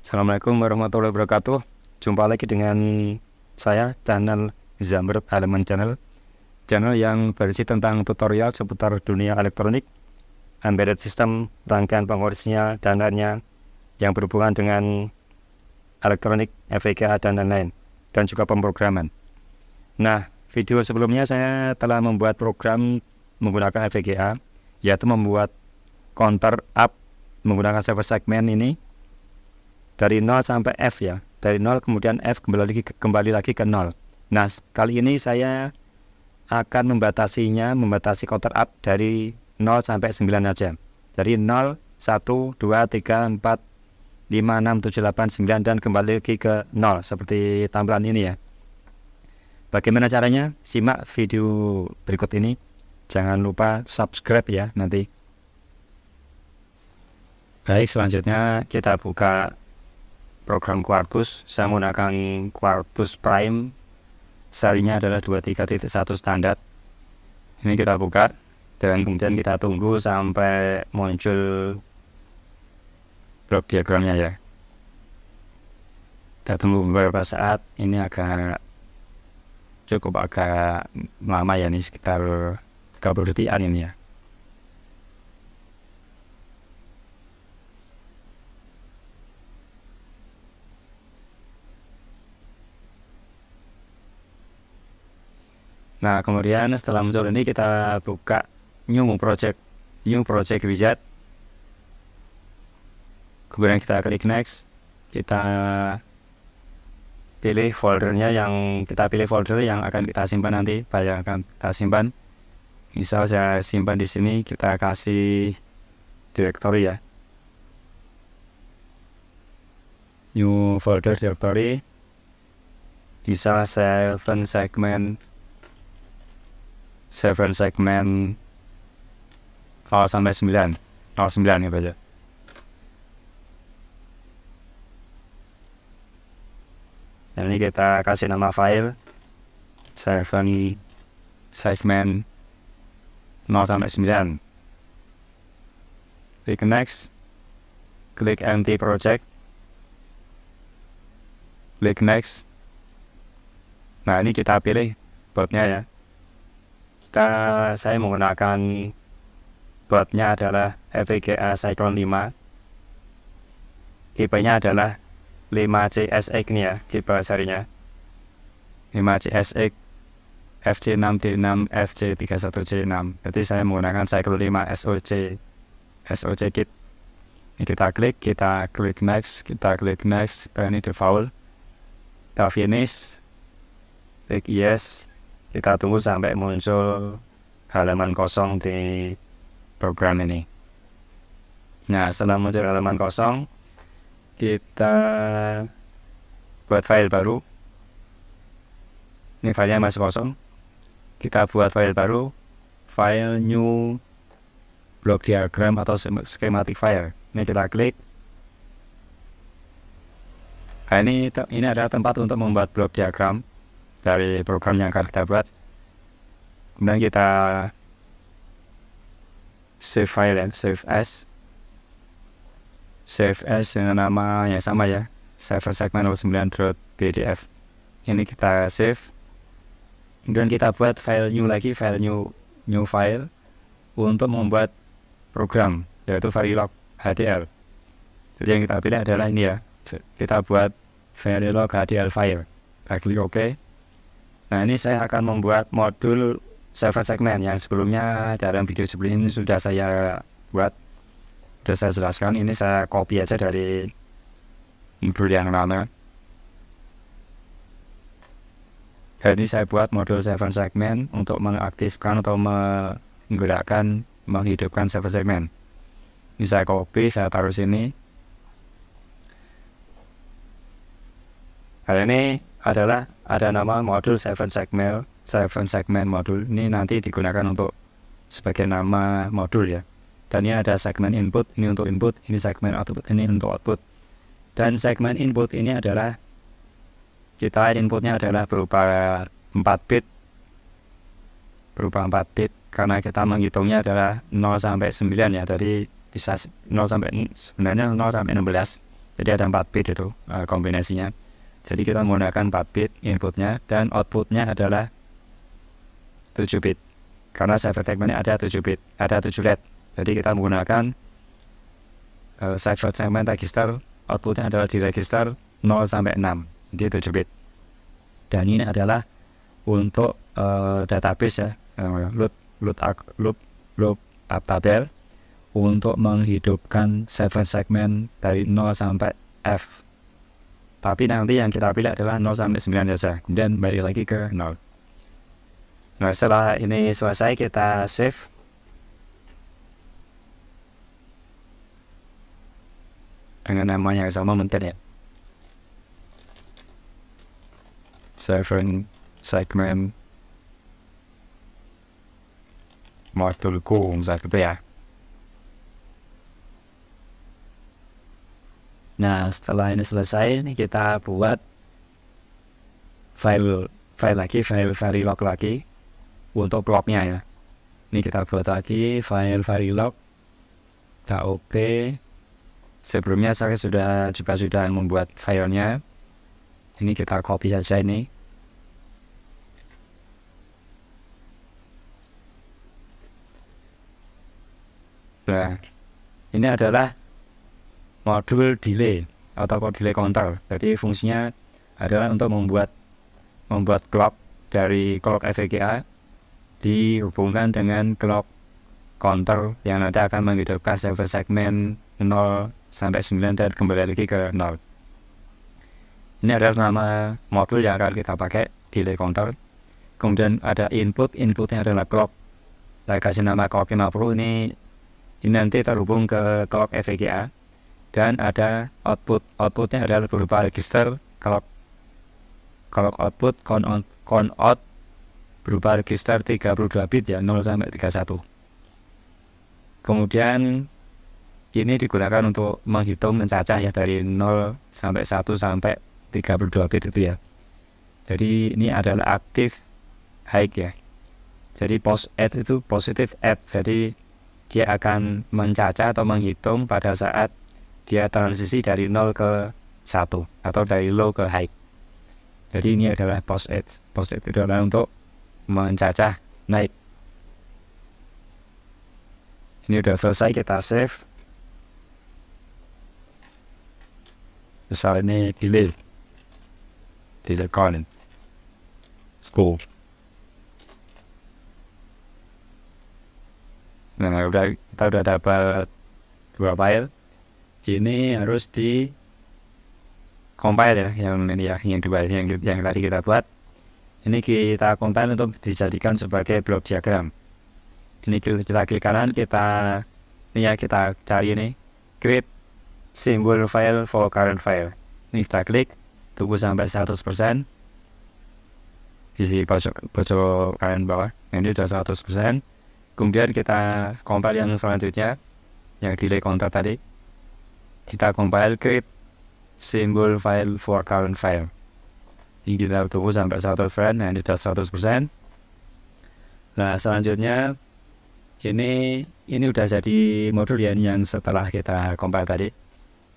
Assalamualaikum warahmatullahi wabarakatuh. Jumpa lagi dengan saya, channel Zamber Elemen Channel yang berisi tentang tutorial seputar dunia elektronik, embedded system, rangkaian power sinyal, dan lainnya yang berhubungan dengan elektronik, FPGA, dan lain-lain, dan juga pemrograman. Nah, video sebelumnya saya telah membuat program menggunakan FPGA, yaitu membuat counter up menggunakan server segmen ini dari 0 sampai F ya, dari 0 kemudian F kembali lagi ke 0. Nah, kali ini saya akan membatasi counter up dari 0 sampai 9 aja. Dari 0, 1, 2, 3, 4, 5, 6, 7, 8, 9 dan kembali lagi ke 0 seperti tampilan ini ya. Bagaimana caranya? Simak video berikut ini. Jangan lupa subscribe ya nanti. Baik, selanjutnya kita buka program Quartus. Saya menggunakan Quartus Prime, serinya adalah 23.1 standar. Ini kita buka dan kemudian kita tunggu sampai muncul blok diagramnya ya. Kita tunggu beberapa saat. Ini cukup agak lama ya, ini sekitar 30 detikan ini ya. Nah, kemudian setelah muncul ini kita buka new project wizard. Kemudian kita klik next. Kita pilih folder yang akan kita simpan nanti, file yang akan kita simpan. Misal saya simpan di sini, kita kasih directory ya. New folder directory. Misal 7 segmen 0 sampai 9 ya baca. Dan ini kita kasih nama file 7 segmen 0 sampai 9. Klik next, klik empty project, klik next. Nah, ini kita pilih bautnya ya. Saya menggunakan bautnya adalah FPGA Cyclone 5. Tipenya adalah 5CSX nih ya, tipe serinya 5CSX FC6D6 FC31C6. Jadi saya menggunakan Cyclone 5 SOC kit. Ini kita klik next, ini default, kita finish, klik yes. Kita tunggu sampai muncul halaman kosong di program ini. Nah, setelah muncul halaman kosong, kita buat file baru. Ini filenya masih kosong. Kita buat file baru, file new block diagram atau schematic file. Ini kita klik. Nah, ini adalah tempat untuk membuat blok diagram dari program yang akan kita buat. Kemudian kita save file dan save as dengan nama yang sama ya, server segmen 09.pdf. Ini kita save. Kemudian kita buat file new file untuk membuat program, yaitu Verilog HDL. Jadi yang kita pilih adalah ini ya, kita buat Verilog HDL file. Kita klik OK. Nah, ini saya akan membuat modul server segmen yang sebelumnya dalam video sebelum ini sudah saya buat, sudah saya jelaskan. Ini saya copy aja dari modul yang lama. Dan ini saya buat modul server segmen untuk mengaktifkan atau menghidupkan server segmen. Ini saya copy, saya taruh sini. Hal ini adalah ada nama modul 7 segmen modul. Ini nanti digunakan untuk sebagai nama modul ya. Dan ini ada segmen input, ini untuk input, ini segmen output, ini untuk output. Dan segmen input ini adalah inputnya adalah berupa 4 bit. Karena kita menghitungnya adalah 0 sampai 9 ya. Jadi bisa 0 sampai 16. Jadi ada 4 bit itu kombinasinya. Jadi kita menggunakan 4 bit inputnya dan outputnya adalah 7 bit. Karena cipher segmentnya ada 7 bit, ada 7 LED. Jadi kita menggunakan cipher segment register, outputnya adalah di register 0 sampai 6, jadi 7 bit. Dan ini adalah untuk database ya, load up tabel untuk menghidupkan cipher segment dari 0 sampai F. Tapi nanti yang kita pilih adalah 0 sampai 9 saja, kemudian balik lagi ke 0. Nah, setelah ini selesai kita save. Dengan nama yang sama mungkin ya. Cipher segment modulku misalnya gitu ya. Nah, setelah ini selesai, ini kita buat file Verilog lagi untuk blognya ya. Ini kita buat lagi file Verilog. Udah oke. Sebelumnya saya sudah membuat filenya. Ini kita copy saja ini. Nah, ini adalah modul delay atau delay counter. Jadi fungsinya adalah untuk membuat clock dari clock FPGA dihubungkan dengan clock counter yang nanti akan menghidupkan cipher segment 0 sampai 9 dan kembali lagi ke 0. Ini adalah nama modul yang akan kita pakai, delay counter. Kemudian ada inputnya adalah clock. Saya kasih nama clock 50. Ini nanti terhubung ke clock FPGA. Dan ada outputnya adalah berupa register clock output count out berupa register 32 bit ya, 0 sampai 31. Kemudian ini digunakan untuk menghitung mencacah ya dari 0 sampai 1 sampai 32 bit itu ya. Jadi ini adalah active high ya. Jadi post add itu positive add. Jadi dia akan mencacah atau menghitung pada saat dia transisi dari 0 ke 1 atau dari low ke high. Jadi ini adalah post add. Post add itu adalah untuk mencacah naik. Ini udah selesai, kita save. Misal ini delay current school. Nah, kita udah dapat 2 file. Ini harus di compile ya, yang tadi kita buat. Ini kita compile untuk dijadikan sebagai block diagram. Ini kita klik kanan, kita cari ini create symbol file for current file. Ini kita klik, tunggu sampai 100%. Di pojok kanan bawah. Ini sudah 100%. Kemudian kita compile yang selanjutnya, yang delay counter tadi. Kita compile create symbol file for current file. Ini kita tunggu sampai 100%. Nah, ini sudah 100%. Nah, selanjutnya ini udah jadi modul yang setelah kita compile tadi.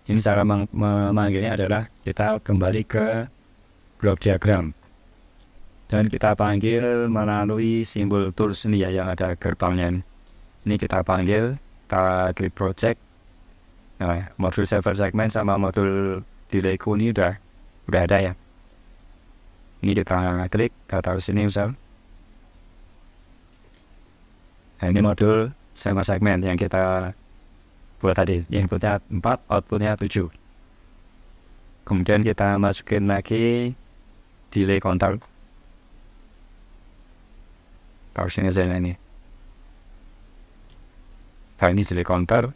Ini cara memanggilnya adalah kita kembali ke block diagram dan kita panggil melalui simbol tools ini ya, yang ada gerbangnya. Ini kita panggil, kita klik project. Nah, modul cipher segment sama modul delay ini udah ada ya. Ini kita klik, kita taruh sini misal. Nah, ini modul cipher segment yang kita buat tadi, inputnya 4, outputnya 7. Kemudian kita masukin lagi delay counter. Taruh sini saja ini. Nah, ini delay counter.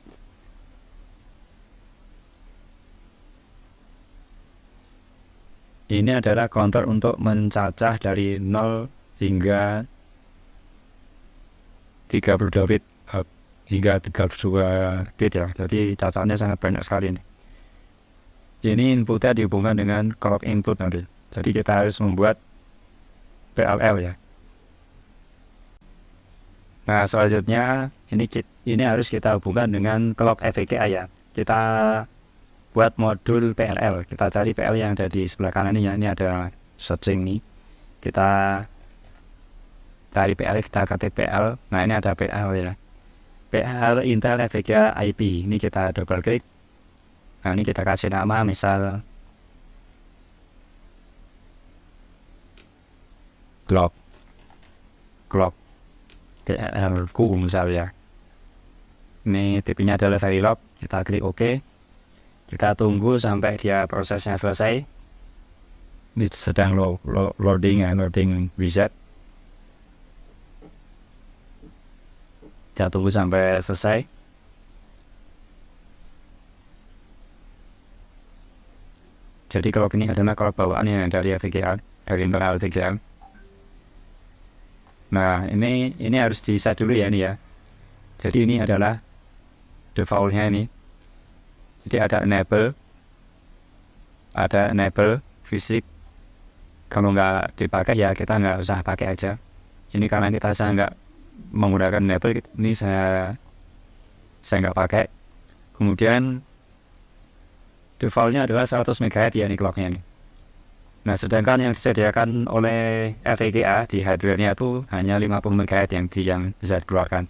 Ini adalah counter untuk mencacah dari 0 hingga 32 bit hingga 32 bit ya. Jadi cacahnya sangat banyak sekali ini. Ini inputnya dihubungkan dengan clock input nanti. Jadi kita harus membuat PLL ya. Nah, selanjutnya ini harus kita hubungkan dengan clock FPGA ya. Kita buat modul PLL. Kita cari PL yang ada di sebelah kanan ini ya. Ini ada searching nih. Kita cari PL, kita ketik PL. Nah ini ada PL ya. PL Intel NVIDIA IP. Ini kita double klik. Nah ini kita kasih nama misal Clock PL ku misalnya. Ini tipenya adalah Verilog. Kita klik OK. Kita tunggu sampai dia prosesnya selesai. Ini sedang loading wizard. Kita tunggu sampai selesai. Jadi kalau ini adalah kalau bawaannya dari NVIDIA, dari internal NVIDIA. Nah ini harus di set dulu ya ini ya. Jadi ini adalah defaultnya ini. Jadi ada enable fisik. Kalau nggak dipakai ya kita nggak usah pakai aja. Ini karena kita saya nggak menggunakan enable, ini saya nggak pakai. Kemudian defaultnya adalah 100 MHz ya ini clocknya ini. Nah sedangkan yang disediakan oleh NVIDIA di hardware-nya itu hanya 50 MHz yang bisa dikeluarkan.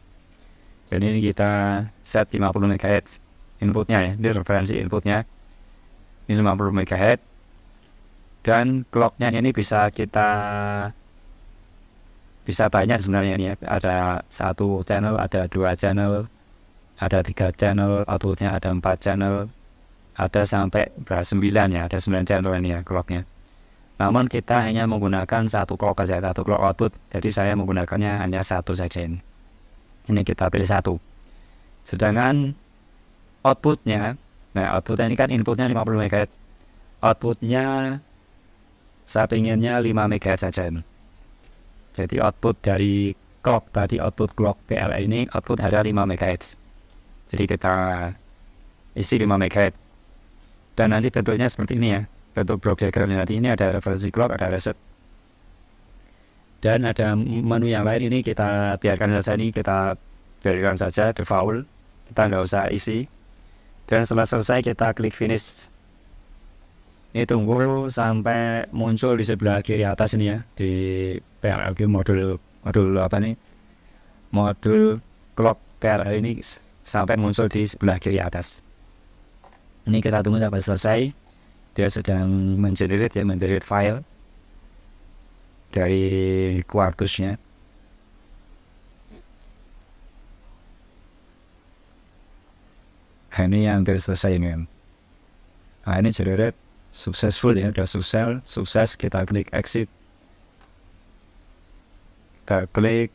Jadi ini kita set 50 MHz inputnya ya, ini referensi inputnya. Ini 50 MHz. Dan clocknya ini bisa banyak sebenarnya ini ya. Ada 1 channel, ada 2 channel, ada 3 channel, outputnya ada 4 channel, ada sampai 9 ya, ada 9 channel ini ya clocknya. Namun kita hanya menggunakan 1 clock saja, 1 clock output. Jadi saya menggunakannya hanya 1 saja ini. Ini kita pilih 1. Sedangkan outputnya, nah outputnya ini kan inputnya 50 MHz. Outputnya saya pinginnya 5 MHz saja ini. Jadi output dari clock tadi, output clock PL ini output ada 5 MHz. Jadi kita isi 5 MHz. Dan nanti bentuknya seperti ini ya. Bentuk block diagramnya nanti ini ada referensi clock, ada reset. Dan ada menu yang lain ini kita biarkan saja, ini kita biarkan saja default. Kita nggak usah isi. Dan setelah selesai kita klik finish. Ini tunggu sampai muncul di sebelah kiri atas ini ya, di PLL modul apa nih? Modul clock PLL ini sampai muncul di sebelah kiri atas. Ini kita tunggu sampai selesai. Dia sedang mengenerate file dari Quartusnya. Nah, ini yang hampir selesai ini. Nah ini generate successful ya, udah sukses. Kita klik exit, kita klik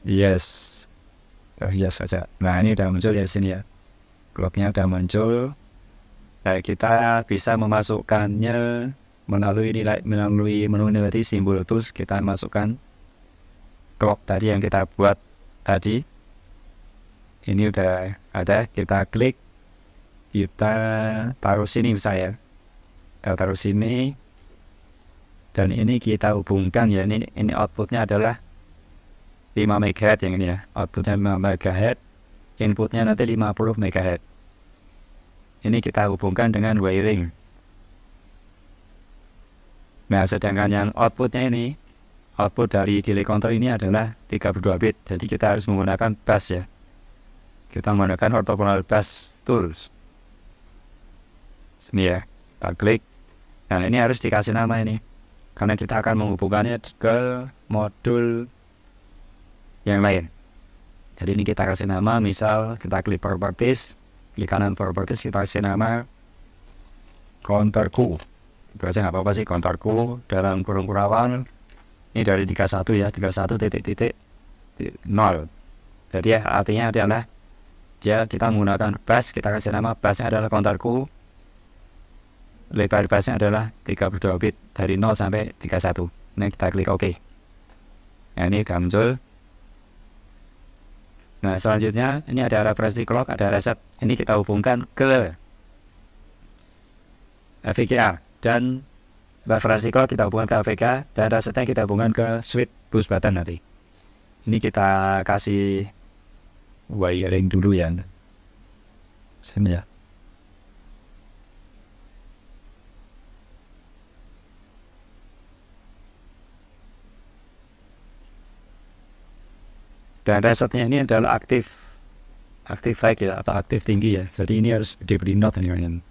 yes, yes saja. Nah ini udah muncul ya sini ya, clocknya udah muncul. Nah kita bisa memasukkannya melalui menu nilai simbol tools. Kita masukkan clock tadi yang kita buat tadi. Ini udah ada, kita klik, kita taruh sini misalnya. Kita taruh sini. Dan ini kita hubungkan ya, ini outputnya adalah 5 MHz yang ini ya. Outputnya 5 MHz, inputnya nanti 50 MHz. Ini kita hubungkan dengan wiring. Nah sedangkan yang outputnya ini, output dari delay counter ini adalah 32 bit. Jadi kita harus menggunakan bus ya. Kita menggunakan orthogonal bus tools. Sini ya, kita klik. Nah ini harus dikasih nama ini, karena kita akan menghubungkannya ke modul yang lain. Jadi ini kita kasih nama, misal kita klik properties, klik kanan properties, kita kasih nama counterku. Itu aja nggak apa-apa sih, counterku dalam kurung kurawan. Ini dari 31 ya, 31.0. Jadi ya, artinya adalah kita menggunakan bus, kita kasih nama busnya adalah counterku. Lebar busnya adalah 32 bit dari 0 sampai 31. Nah kita klik OK. Nah ini udah muncul. Nah selanjutnya ini ada referensi clock, ada reset. Ini kita hubungkan ke NVIDIA. Dan referensi clock kita hubungkan ke NVIDIA. Dan resetnya kita hubungkan ke switch bus button nanti. Ini kita kasih wiring dulu ya. Sini ya. Dan resetnya ini adalah aktif high ya, atau aktif tinggi ya. Jadi ini harus diberi not ini.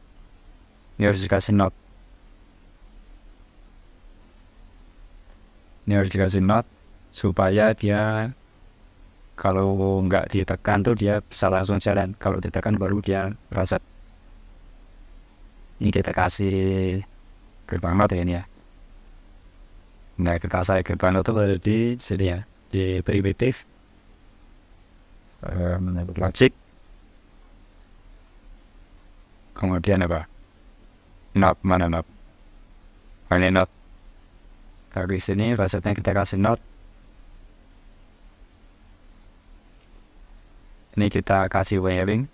Ini harus dikasih not. Ini harus dikasih not supaya dia kalau nggak ditekan tuh dia bisa langsung jalan. Kalau ditekan baru dia reset. Ini kita kasih gerbang not ya ini ya. Nah, kita kasih gerbang not itu ada di sini ya, di primitif logic. Kemudian apa? Not, mana not? Ini not. Dari sini resetnya kita kasih not. Ini kita kasih wiring.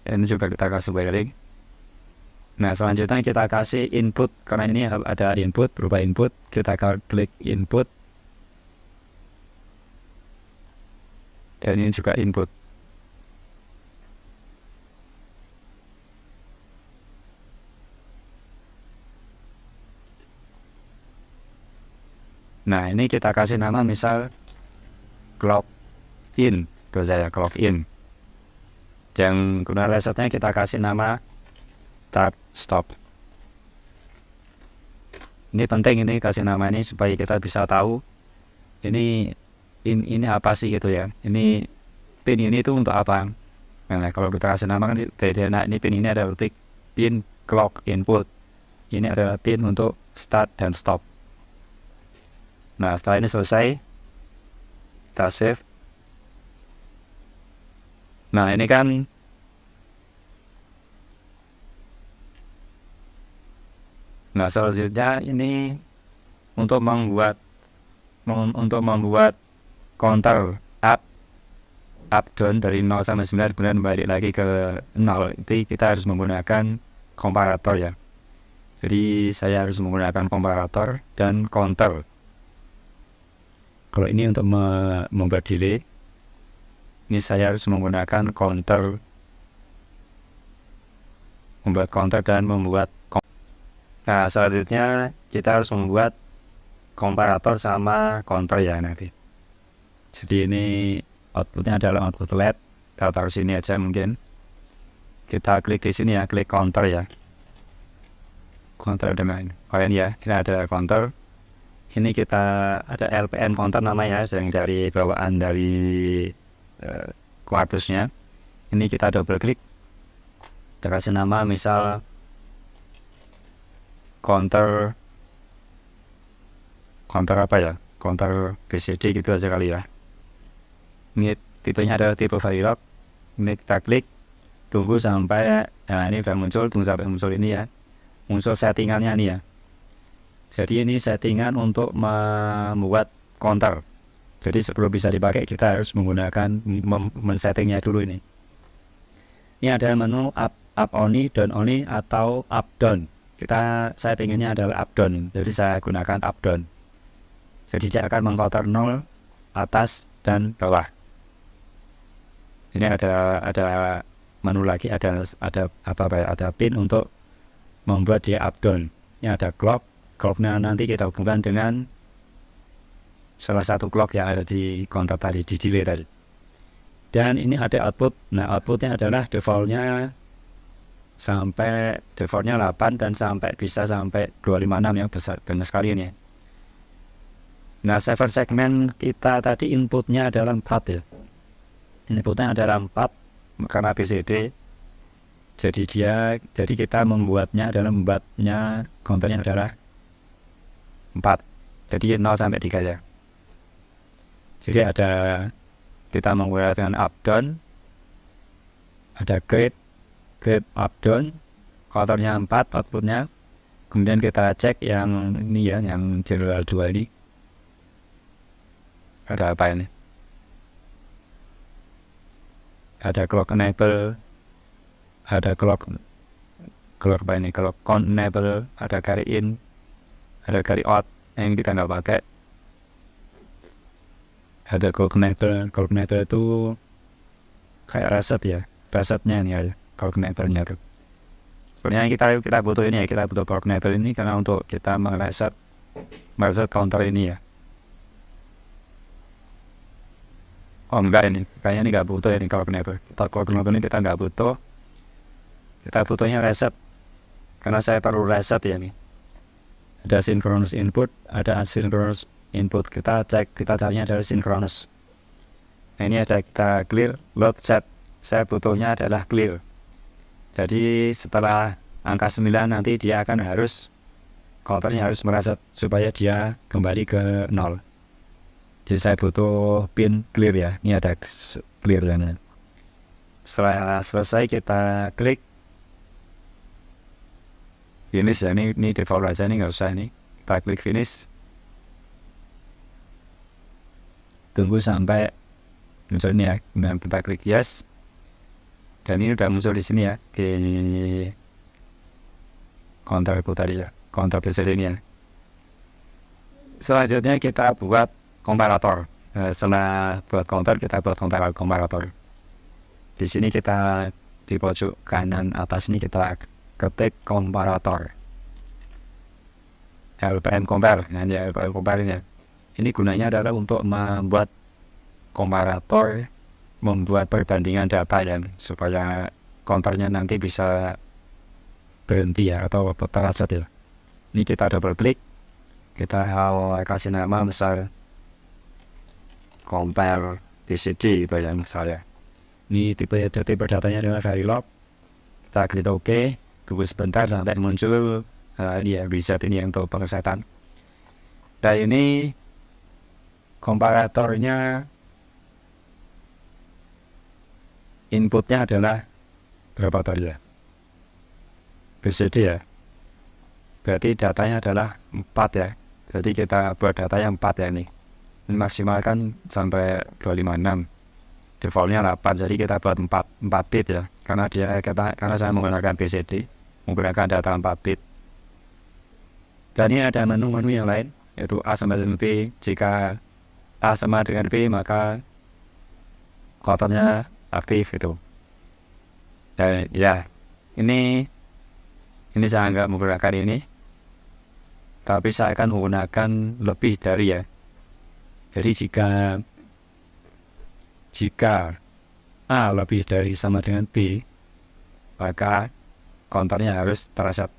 Ini juga kita kasih wiring. Nah, selanjutnya kita kasih input. Karena ini ada input, berupa input. Kita klik input. Dan ini juga input. Nah, ini kita kasih nama misal clock in, itu saya clock in. Yang guna resetnya kita kasih nama start stop. Ini penting, ini kasih nama ini supaya kita bisa tahu ini apa sih gitu ya. Ini pin ini tuh untuk apa. Nah, kalau kita kasih nama kan beda. Nah, ini pin ini adalah pin clock input. Ini adalah pin untuk start dan stop. Nah, setelah ini selesai, kita save. Nah, ini kan selanjutnya ini untuk membuat counter up down dari 0 sampai 9 kemudian balik lagi ke 0. Itu kita harus menggunakan komparator ya. Jadi saya harus menggunakan komparator dan counter. Kalau ini untuk membuat delay, ini saya harus menggunakan counter, membuat counter dan membuat. Nah, selanjutnya kita harus membuat komparator sama counter ya nanti. Jadi ini outputnya adalah output LED. Kita taruh sini aja mungkin. Kita klik di sini ya, klik counter ya. Counter dengan ini ya, ini ada counter. Ini kita ada LPN counter namanya yang dari bawaan dari Quartusnya. Ini kita double klik, kita kasih nama misal counter apa ya, counter BCD gitu aja kali ya. Ini tipenya adalah tipe Verilog. Ini kita klik, tunggu sampai ini udah muncul, tunggu sampai muncul ini ya, muncul settingannya nih ya. Jadi ini settingan untuk membuat counter. Jadi sebelum bisa dipakai kita harus menggunakan men-settingnya dulu ini. Ini ada menu up only, down only atau up down. Saya pengennya adalah up down. Jadi saya gunakan up down. Jadi dia akan meng-counter 0, atas dan bawah. Ini ada menu lagi, ada pin untuk membuat dia up down. Ini ada clock. Clocknya nanti kita hubungkan dengan salah satu clock yang ada di counter tadi, di delay tadi. Dan ini ada output. Nah, outputnya adalah defaultnya 8 dan bisa sampai 256 yang besar, banyak sekali ini. Nah, saver segmen kita tadi inputnya adalah 4 ya. Inputnya adalah 4 karena BCD. Jadi kita membuatnya counternya adalah 4. Jadi 0 sampai 3 ya. Jadi kita menggunakan up down, ada grade up down, counternya 4 outputnya. Kemudian kita cek yang ini ya, yang general 2 ini. Ada apa ini? Ada clock enable, ada clock apa ini? Clock count enable, ada carry in, ada carry out yang kita nggak pakai. Ada clock enable itu kayak reset ya, resetnya ini ya, clock enable-nya tuh. Sebenarnya kita butuh ini ya, kita butuh clock enable ini karena untuk kita mereset counter ini ya. Oh enggak, ini kayaknya ini nggak butuh ini kalau kenapa. Kalau kenapa ini kita nggak butuh. Kita butuhnya reset, karena saya perlu reset ya nih. Ada synchronous input, ada asynchronous input. Kita cek, kita carinya dari synchronous. Nah ini ada kita clear load set. Saya butuhnya adalah clear. Jadi setelah angka 9 nanti dia akan counternya harus mereset supaya dia kembali ke 0. Jadi saya butuh pin clear ya. Ini ada clear ya. Setelah selesai kita klik finish ya, ini default aja, ini nggak usah nih. Kita klik finish, tunggu sampai muncul ini ya, kemudian kita klik yes, dan ini udah muncul di sini ya, di counter tadi ya, counter BCD ini ya. Selanjutnya kita buat komparator. Setelah buat counter, kita buat komparator. Di sini kita di pojok kanan atas ini kita ketik komparator. LPM compare. Nah, ya LPM compare ini. Ini gunanya adalah untuk membuat komparator, membuat perbandingan data ya, supaya counternya nanti bisa berhenti ya, atau terreset ya. Ini kita double klik, kita kasih nama besar compare BCD gitu ya misalnya. Ini tipe datanya adalah Verilog. Kita klik OK, tunggu sebentar sampai muncul ini ya, reset ini untuk pengesetan. Dan ini komparatornya inputnya adalah berapa tadi ya? BCD ya. Berarti datanya adalah 4 ya. Jadi kita buat datanya 4 ya ini. Ini maksimalkan sampai 256. Defaultnya 8, jadi kita buat 4 bit ya. Karena saya menggunakan BCD, menggunakan data 4 bit. Dan ini ada menu-menu yang lain, yaitu A sama dengan B. Jika A sama dengan B, maka counternya aktif gitu. Dan ya, ini saya nggak menggunakan ini, tapi saya akan menggunakan lebih dari ya. Jadi jika A lebih dari sama dengan B, maka counternya harus terreset.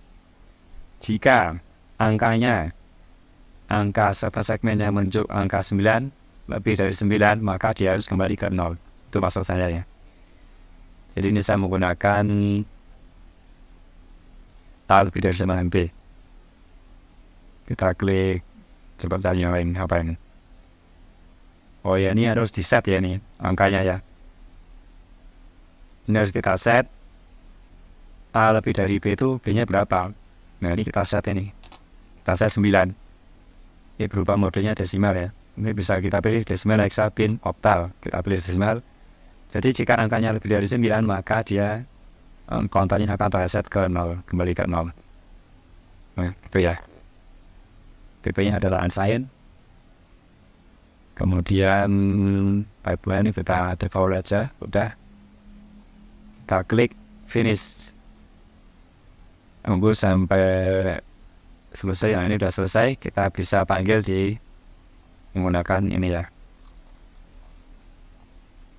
Jika angka satu segmennya muncul angka 9, lebih dari 9, maka dia harus kembali ke 0. Itu maksud saya ya. Jadi ini saya menggunakan A lebih dari sama dengan B. Kita klik, coba cari yang lain apa ini. Oh ya, ini harus di set ya nih angkanya ya. Ini harus kita set. A lebih dari B itu B-nya berapa? Nah ini kita set ini. Kita set 9. Ini berubah modenya desimal ya. Ini bisa kita pilih desimal, hexa, bin, oktal. Kita pilih desimal. Jadi jika angkanya lebih dari 9, maka dia counternya akan terreset ke 0, kembali ke 0. Nah itu ya. Tipe-nya adalah unsigned. Kemudian pipeline ini kita default aja, udah. Kita klik finish. Tunggu sampai selesai. Nah ini udah selesai, kita bisa panggil menggunakan ini ya,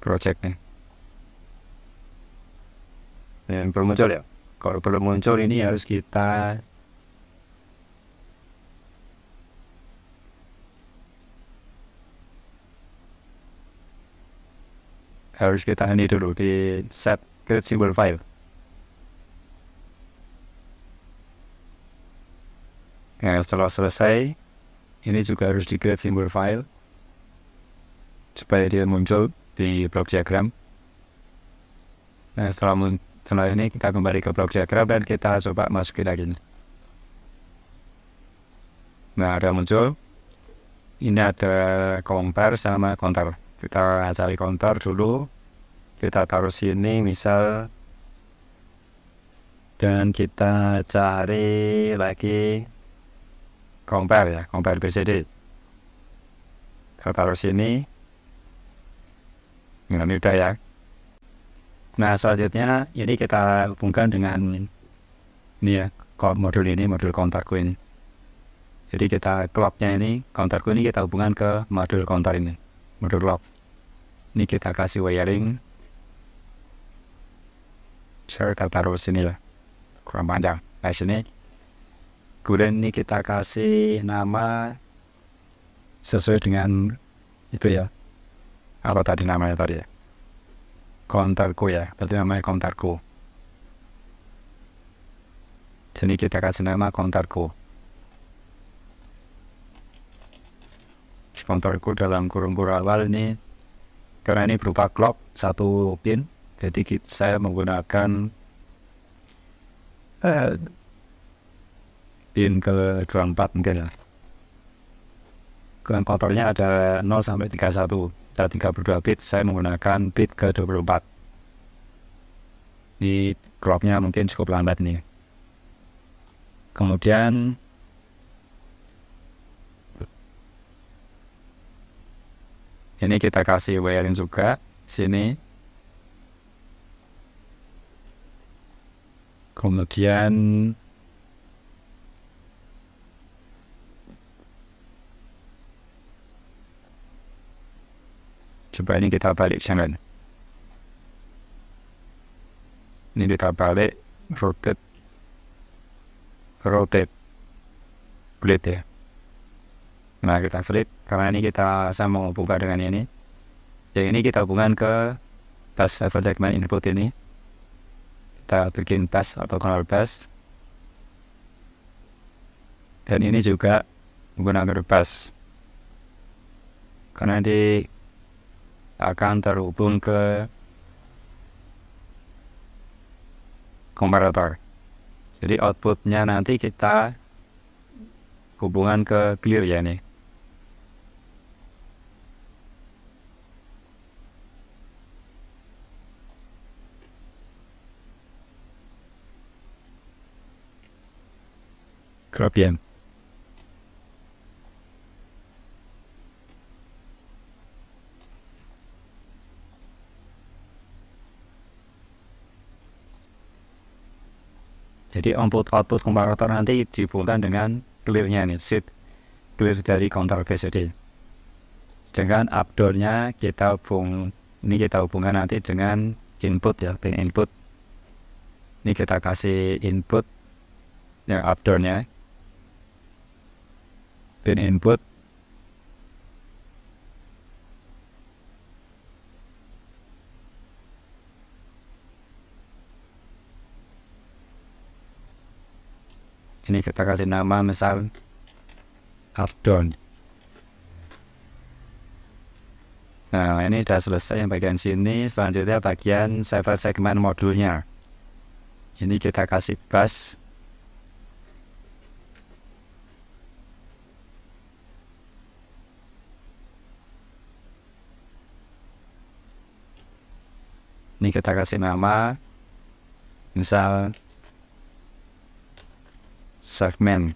project nih. Yang belum muncul ya. Kalau belum muncul ini harus kita ini dulu di set create symbol file. Nah setelah selesai, ini juga harus di create symbol file supaya dia muncul di block diagram. Nah setelah ini kita kembali ke block diagram dan kita coba masukin lagi. Nah ada muncul. Ini ada compare sama counter. Kita cari counter dulu, kita taruh sini misal, dan kita cari lagi compare ya, compare BCD. Kita taruh sini. Nah ini udah ya. Nah selanjutnya ini kita hubungkan dengan ini ya, modul counterku ini. Jadi kita clocknya ini, counterku ini kita hubungkan ke modul counter ini, modul clock. Ini kita kasih wiring. Saya taruh sini lah, kurang panjang. Nah sini. Kemudian ini kita kasih nama sesuai dengan itu ya. Apa tadi namanya tadi ya? Konterku ya, berarti namanya konterku. Sini kita kasih nama konterku. Konterku dalam kurung awal ini, karena ini berupa clock 1 pin, jadi saya menggunakan pin ke 24 mungkin ya. Kontornya ada 0 sampai 31, ada 32 bit, saya menggunakan bit ke 24. Ini clocknya mungkin cukup lambat nih. Kemudian ini kita kasih wiring juga sini. Kemudian coba ini kita balik jangan. Ini kita balik, rotate flip ya. Nah kita flip karena ini kita sama buka dengan ini. Yang ini kita hubungkan ke bus server segment input ini. Kita bikin bus atau control bus. Dan ini juga menggunakan bus. Karena ini akan terhubung ke komparator. Jadi outputnya nanti kita hubungan ke clear ya nih. Kemudian jadi output komparator nanti dihubungkan dengan clear-nya nih, shift clear dari counter BCD. Sedangkan updown-nya kita hubungkan nanti dengan input ya, pin input. Ini kita kasih input yang updown-nya, pin input. Ini kita kasih nama misal updown. Nah ini sudah selesai yang bagian sini. Selanjutnya bagian server segment modulnya. Ini kita kasih bus. Ini kita kasih nama misal segmen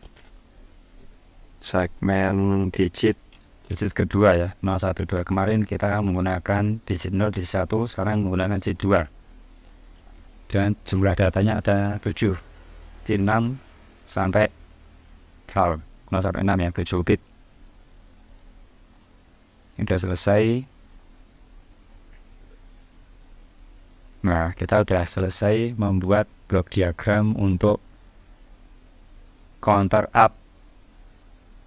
digit kedua ya, 012. Kemarin kita menggunakan digit 0, digit 1, sekarang menggunakan digit 2. Dan jumlah datanya ada 7, di 6 sampai 0 sampai 6 ya, 7 bit. Ini sudah selesai. Nah kita sudah selesai membuat blok diagram untuk counter up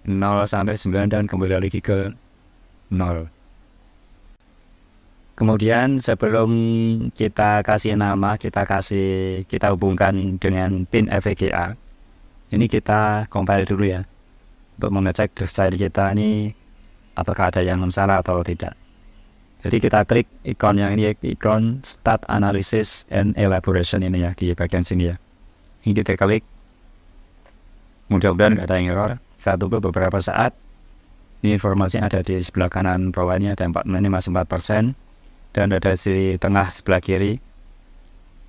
0 sampai 9 dan kembali lagi ke 0. Kemudian sebelum kita kasih nama, kita hubungkan dengan pin FPGA. Ini kita compile dulu ya, untuk mengecek drive kita ini apakah ada yang salah atau tidak. Jadi kita klik ikon yang ini, ikon Start Analysis and Elaboration ini ya, di bagian sini ya. Ini kita klik. Mudah-mudahan nggak ada yang error. Saya tunggu beberapa saat. Ini informasi ada di sebelah kanan bawahnya, ada 4, ini masih 4%. Dan ada di tengah sebelah kiri.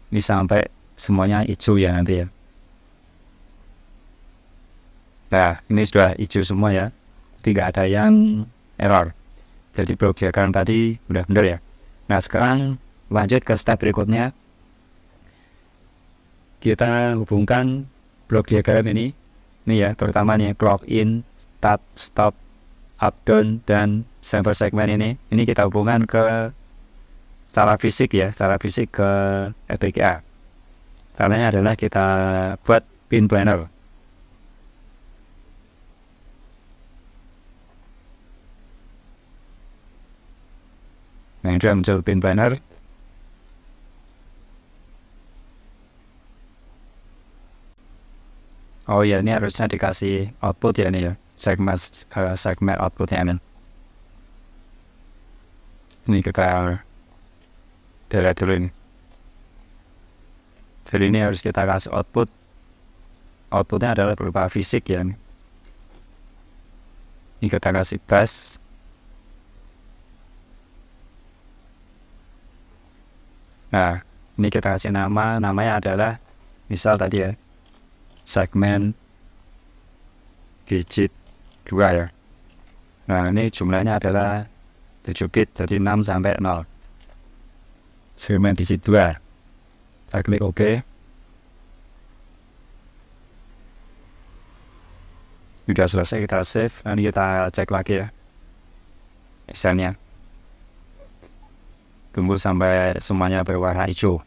Ini sampai semuanya hijau ya nanti ya. Nah ini sudah hijau semua ya. Tidak ada yang error. Jadi blok diagram tadi udah benar ya. Nah sekarang lanjut ke step berikutnya. Kita hubungkan blok diagram ini ya, terutama nih clock in, start, stop, up, down, dan server segment ini kita hubungkan ke secara fisik ya, secara fisik ke FPGA. Caranya adalah kita buat pin planner. Nah, ini sudah muncul pin planner. Oh ya, ini harusnya dikasih output ya, ini ya, segmen outputnya ini. Ini kita delete dulu ini. Jadi ini harus kita kasih output. Outputnya adalah berupa fisik ya. Ini kita kasih bus. Nah, ini kita kasih nama. Namanya adalah misal tadi ya, segmen digit 2 ya. Nah, ini jumlahnya adalah 7 bit, jadi 6 sampai 0. Segmen digit 2. Kita klik OK. Sudah selesai, kita save. Nanti kita cek lagi ya Excelnya. Tunggu sampai semuanya berwarna hijau.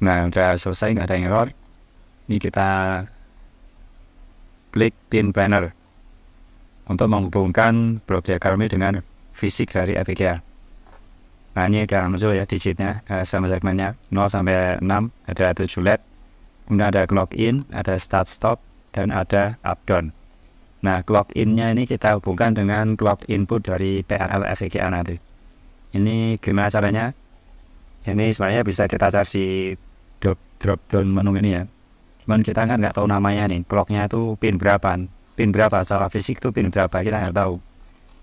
Nah, udah selesai, nggak ada error. Ini kita klik pin planner untuk menghubungkan blok diagram ini dengan fisik dari FPGA. Nah, ini udah muncul ya digitnya sama segmennya 0 sampai 6, ada 7 LED. Kemudian ada clock in, ada start stop, dan ada up down. Nah, clock in-nya ini kita hubungkan dengan clock input dari PRL FPGA nanti. Ini gimana caranya? Ini sebenarnya bisa kita cari di drop down menu ini ya. Cuman kita kan nggak tahu namanya nih, clocknya itu pin berapa, secara fisik itu pin berapa, kita nggak tahu.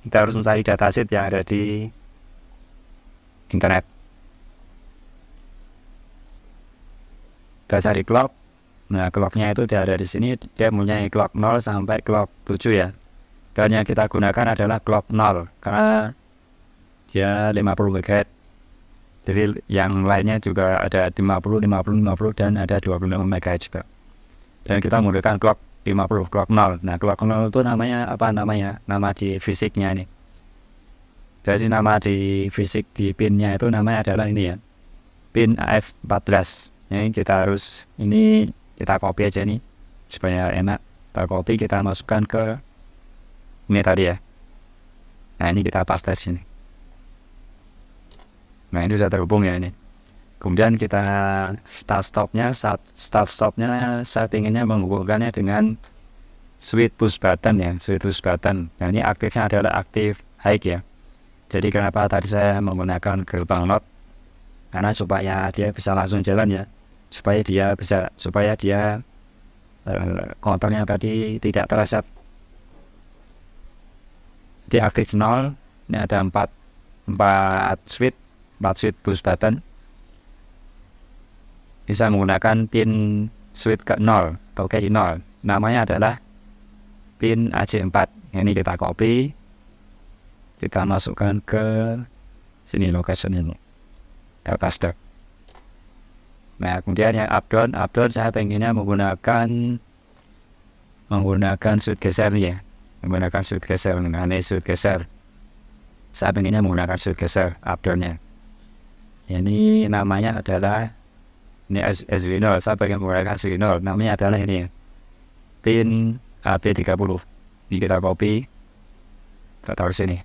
Kita harus mencari dataset yang ada di internet. Kita cari clock. Nah, clocknya itu dia ada di sini, dia mempunyai clock 0 sampai clock 7 ya. Dan yang kita gunakan adalah clock 0 karena dia 50 MHz. Jadi yang lainnya juga ada 50, 50, 50 dan ada 25 MHz juga. Dan kita menggunakan clock 50, clock 0. Nah, clock 0 itu namanya apa namanya? Nama di fisiknya ini. Jadi nama di fisik di pinnya itu namanya adalah ini ya, pin AF14. Ini kita harus, ini kita copy aja nih supaya enak. Kita copy, kita masukkan ke ini tadi ya. Nah, ini kita paste sini. Nah, ini sudah terhubung ya ini. Kemudian kita start stopnya saya inginnya menghubungkannya dengan switch push button ya, switch push button. Nah, ini aktifnya adalah aktif high ya. Jadi kenapa tadi saya menggunakan gerbang not? Karena supaya dia bisa langsung jalan ya, supaya dia counternya tadi tidak tereset. Jadi aktif 0. Ini ada 4 switch push button. Bisa menggunakan pin switch ke 0 atau ke 0. Namanya adalah pin AC4. Ini kita copy, kita masukkan ke sini location ini. Kita paste. Nah, kemudian yang up down saya pengennya menggunakan switch geser ya. Menggunakan switch geser. Nah, ini switch geser. Saya pengennya menggunakan switch geser up down-nya. Ini namanya adalah ini SV0. Saya pengen menggunakan SV0. Namanya adalah ini pin AB30. Ini kita copy, kita taruh sini.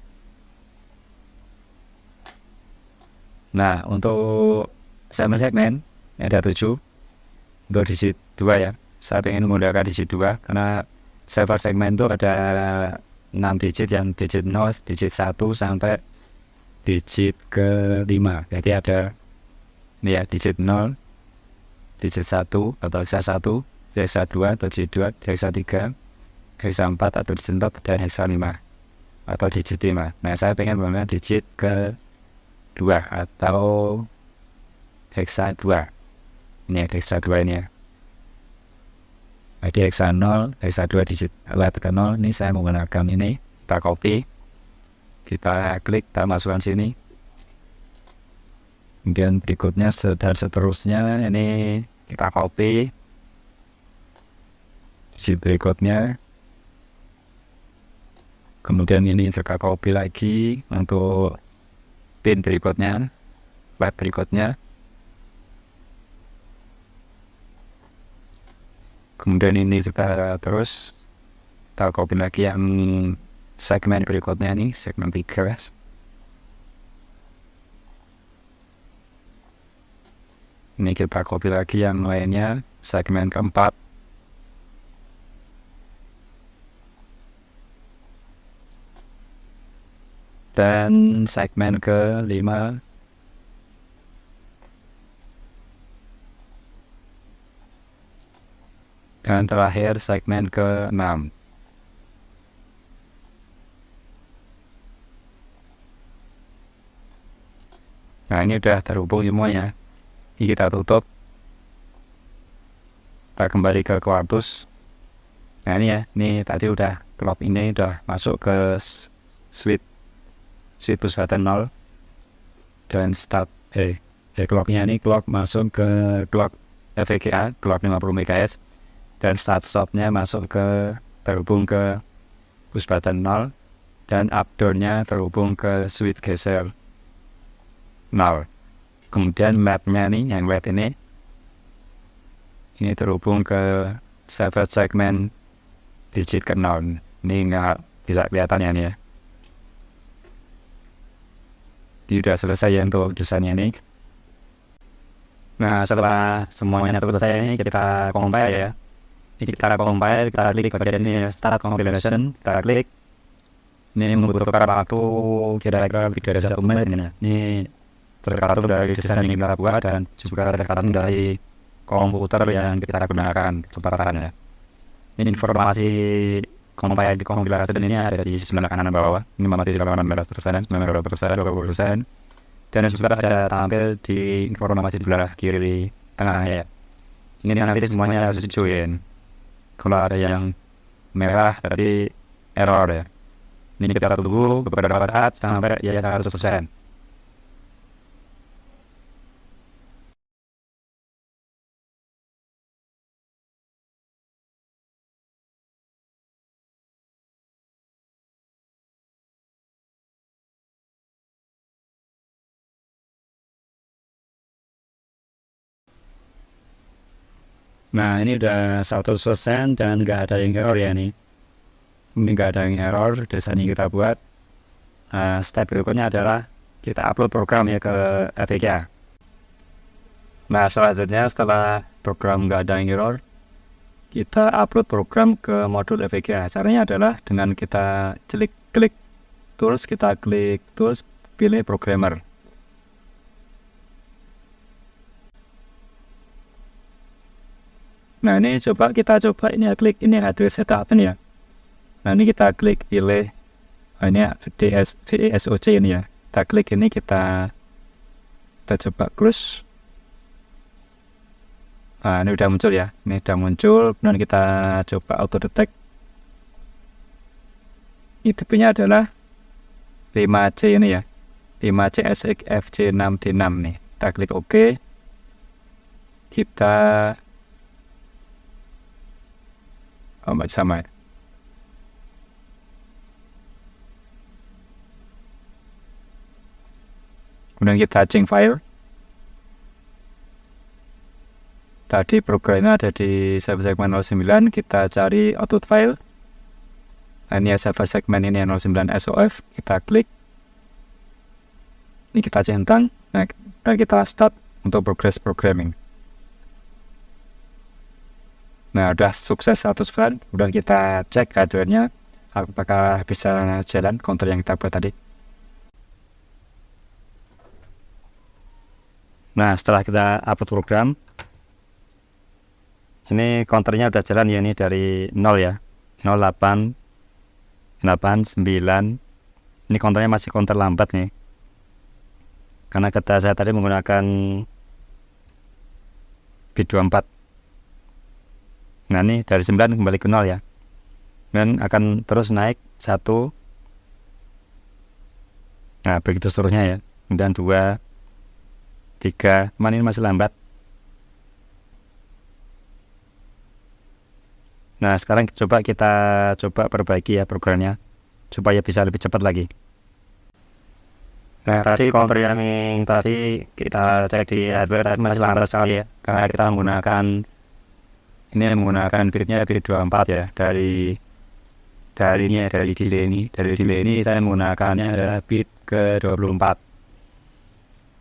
Nah, untuk segmen ada 7 untuk digit 2 ya. Saya ingin menggunakan digit 2 karena server segmen itu ada 6 digit, yang digit 0, digit 1 sampai digit ke-5. Jadi ada ini ya, digit 0, digit 1 atau hexa 1, hexa 2 atau digit 2, hexa 3, hexa 4 atau digit 4, dan hexa 5 atau digit 5. Nah, saya pengen menggunakan digit ke-2 atau hexa 2. Ini hexa 2 ini ya. Jadi hexa 0, hexa 2 digit LED ke 0. Ini saya menggunakan ini. Kita copy, kita klik, kita masukkan sini. Kemudian berikutnya dan seterusnya ini kita copy, digit berikutnya. Kemudian ini juga copy lagi untuk pin berikutnya, byte berikutnya. Kemudian ini juga terus kita copy lagi yang segmen berikutnya nih, segmen 3. Ini kita copy lagi yang lainnya, segmen keempat. Dan segmen ke-5. Dan terakhir segmen ke-6. Nah, ini udah terhubung semuanya. Ini kita tutup. Kita kembali ke Quartus. Nah, ini ya, ini tadi udah clock ini udah masuk ke switch push button 0 dan start clocknya ini clock masuk ke clock FVGA clock 50 MHz dan start stopnya masuk ke terhubung ke push button 0 dan up down-nya terhubung ke switch geser 0. Kemudian map-nya nih yang red ini terhubung ke server segmen digit ke-0. Ini nggak bisa kelihatan ya nih ya. Ini udah selesai ya untuk desainnya ini. Nah, setelah semuanya selesai ini kita compile ya. Ini kita compile, kita klik bagian ini start compilation, kita klik. Ini membutuhkan waktu kira-kira lebih dari 1 menit ini. Ini tergantung dari desain yang kita buat dan juga tergantung dari komputer yang kita gunakan kecepatannya. Ini informasi compilation ini ada di sebelah kanan bawah. Ini masih di 18%, 19%, 20%. Dan juga ada tampil di informasi sebelah kiri tengah ya. Ini nanti semuanya harus dijoin. Kalau ada yang merah berarti error ya. Ini kita tunggu beberapa saat sampai ya 100%. Nah, ini udah 100% dan nggak ada yang error ya nih. Ini nggak ada yang error, desain yang kita buat. Step berikutnya adalah kita upload program ya ke FVGA. Nah, selanjutnya setelah program nggak ada yang error, kita upload program ke modul FVGA. Caranya adalah dengan kita klik, terus kita klik, terus pilih programmer. Nah, ini kita coba ini ya, klik ini hardware setup ini ya. Nah, ini kita klik pilih ini DSOC ini ya. Kita klik ini kita coba close. Nah, ini udah muncul ya. Ini udah muncul. Dan kita coba auto detect. Ini tipenya adalah 5C ini ya. 5C SXFJ6D6 nih. Kita klik OK. Kita sama ya. Kemudian kita change file. Tadi programnya ada di server segmen 09. Kita cari output file. Nah, ini ya server segmen ini 09 SOF. Kita klik. Ini kita centang. Nah, kita start untuk progress programming. Nah, udah sukses 100%. Udah kita cek hardware-nya apakah bisa jalan counter yang kita buat tadi. Nah, setelah kita upload program, ini counternya udah jalan ya, ini dari 0 ya. 08 89. Ini counternya masih counter lambat nih. Karena saya tadi menggunakan bit 24. Nah, ini dari 9 kembali ke 0 ya. Dan akan terus naik 1. Nah, begitu seterusnya ya. Kemudian 2, 3. Ini masih lambat. Nah, sekarang kita perbaiki ya programnya supaya bisa lebih cepat lagi. Nah, tadi counter yang tadi kita cek di hardware tadi masih lambat sekali ya, karena kita menggunakan bitnya bit 24 ya, dari delay ini saya menggunakannya adalah bit ke 24.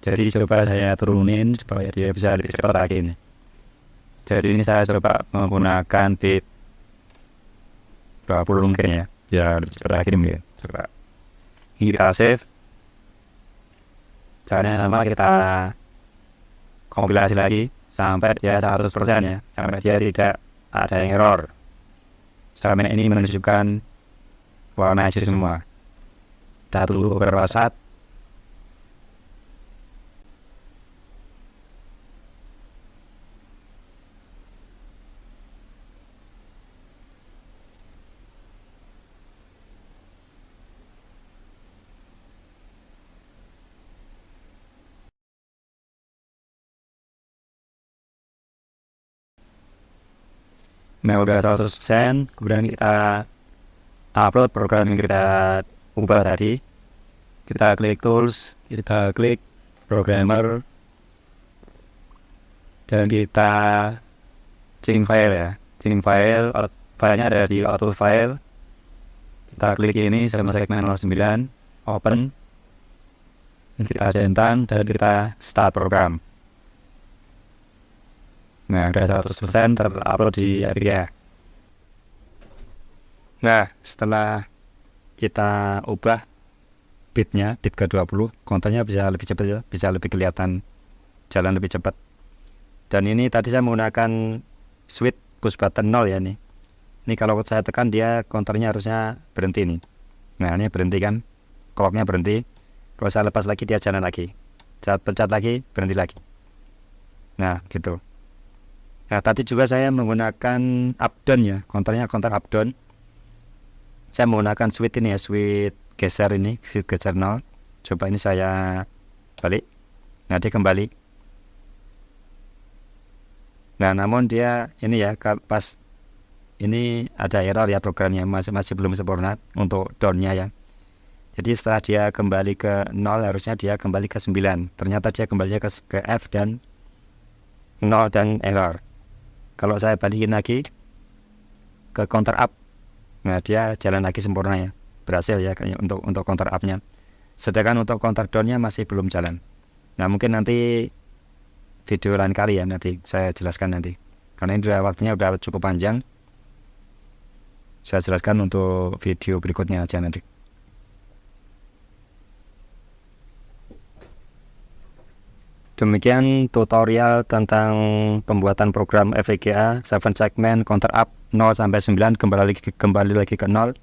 Jadi coba saya turunin supaya dia bisa lebih cepat lagi nih. Jadi ini saya coba menggunakan bit 20 mungkin ya, lebih cepat lagi mungkin. Coba ini kita save. Caranya sama, kita kompilasi lagi sampai dia 100% ya, sampai dia tidak ada yang error. Sampai ini menunjukkan warna hijau semua. Kita tunggu beberapa saat. Nah, udah 100%, kemudian kita upload program yang kita ubah tadi. Kita klik tools, kita klik programmer, dan kita sync file ya. Sync file, filenya ada di auto file. Kita klik ini sama segmen 09, open. Kita centang dan kita start program. Nah, udah 100% terupload di Area. Nah, setelah kita ubah bitnya, bit ke 20, kontennya bisa lebih cepat ya, bisa lebih kelihatan jalan lebih cepat. Dan ini tadi saya menggunakan switch push button 0 ya nih. Ini kalau saya tekan dia konternya harusnya berhenti nih. Nah, ini berhenti kan, clocknya berhenti. Kalau saya lepas lagi dia jalan lagi. Saya pencet lagi, berhenti lagi. Nah, gitu. Nah, tadi juga saya menggunakan up down ya, konternya konter up down. Saya menggunakan switch ini ya, switch geser 0. Coba ini saya balik. Nah, dia kembali. Nah, namun dia ini ya, pas ini ada error ya, programnya masih belum sempurna untuk downnya ya. Jadi setelah dia kembali ke 0, harusnya dia kembali ke 9. Ternyata dia kembali ke F dan 0 dan error. Kalau saya balikin lagi ke counter up, nah dia jalan lagi sempurna ya, berhasil ya untuk counter up-nya. Sedangkan untuk counter down-nya masih belum jalan. Nah, mungkin nanti video lain kali ya, nanti saya jelaskan nanti. Karena ini waktunya udah cukup panjang. Saya jelaskan untuk video berikutnya aja nanti. Demikian tutorial tentang pembuatan program FPGA 7 segment counter up 0 sampai 9 kembali lagi ke 0.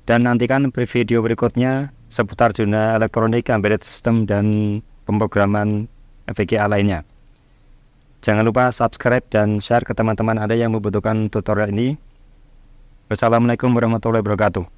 Dan nantikan video berikutnya seputar dunia elektronik, embedded system dan pemrograman FPGA lainnya. Jangan lupa subscribe dan share ke teman-teman Anda yang membutuhkan tutorial ini. Wassalamualaikum warahmatullahi wabarakatuh.